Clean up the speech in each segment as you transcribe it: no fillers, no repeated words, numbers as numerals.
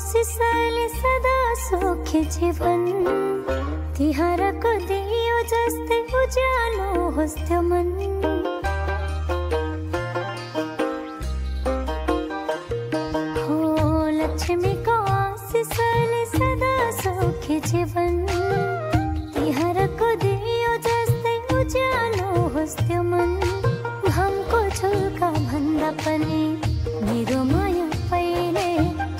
आशिषले सदा सुखी जीवन, तिहारको दियो जस्तै उज्यालो होस् त्यो मन। हो लक्ष्मीको आशिषले सदा सुखी जीवन, तिहारको दियो जस्तै उज्यालो होस् त्यो मन। घामको झुल्का भन्दा पनि मेरो माया पहिले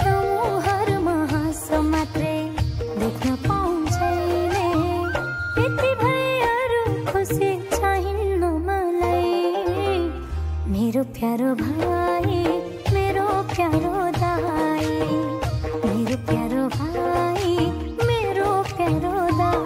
त्यो मुहारमा हाँसो मात्रै देख्न पाउँछैले। यति भए अरू खुसी चाहिन्न मलाई, मेरो प्यारो भाइ, मेरो प्यारो दाइ, मेरो प्यारो भाइ, मेरो प्यारो दाइ।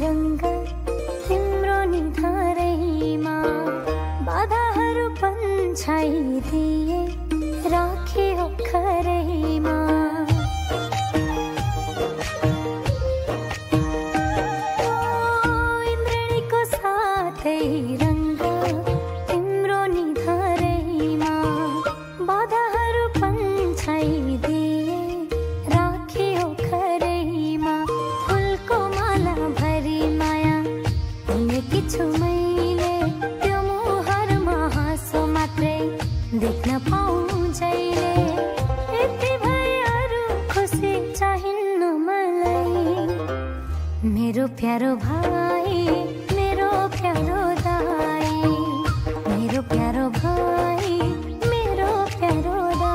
रंग तिम्रो निधारैमा बाधाहरू पन्छाइदिए राखे ओखरैमा। इन्द्रणीको साथै रंग तिम्रो निधारैमा बाधाहरू पन्छाइदिए राखे ओखरैमा। फुलको माला भरी माया किछु मैले त्यो मुहारमा हाँसो मात्रै देख्न पाउँछैले। यति भए अरू खुसी चाहिन्न मलाई, मेरो प्यारो भाइ, मेरो प्यारो दाइ, मेरो प्यारो भाइ, मेरो प्यारो दाइ।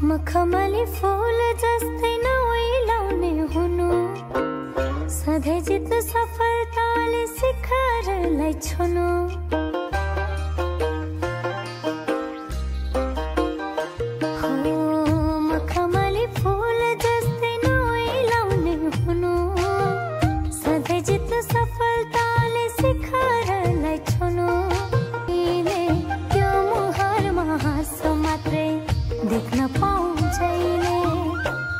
मखमली फूल जस्तै नओइलाउने हुनु, सधैँ जित्नु सफलताले शिखरलाई छुनु। हो मखमली फूल जस्तै नओइलाउने हुनु, सधैँ जित्नु सफलताले शिखरलाई छुनु। त्यो मुहारमा हाँसो मात्रै देख्न पाउँछैले।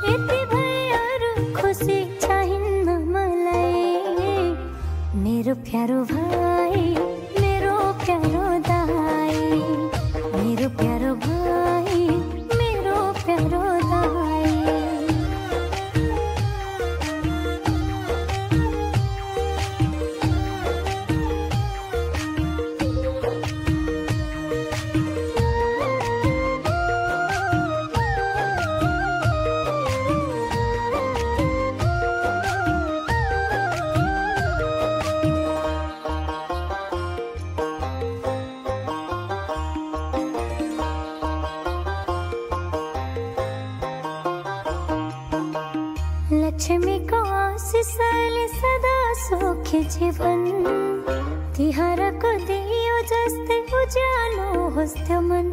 यति भए अरू खुसी चाहिन्न मलाई, मेरो प्यारो भाइ, मेरो प्यारो दाइ, मेरो प्यारो भाइ, मेरो प्यारो दाइ। लक्ष्मीको आशिषले सदा सुखी जीवन, तिहारको दियो जस्तै उज्यालो होस् त्यो मन।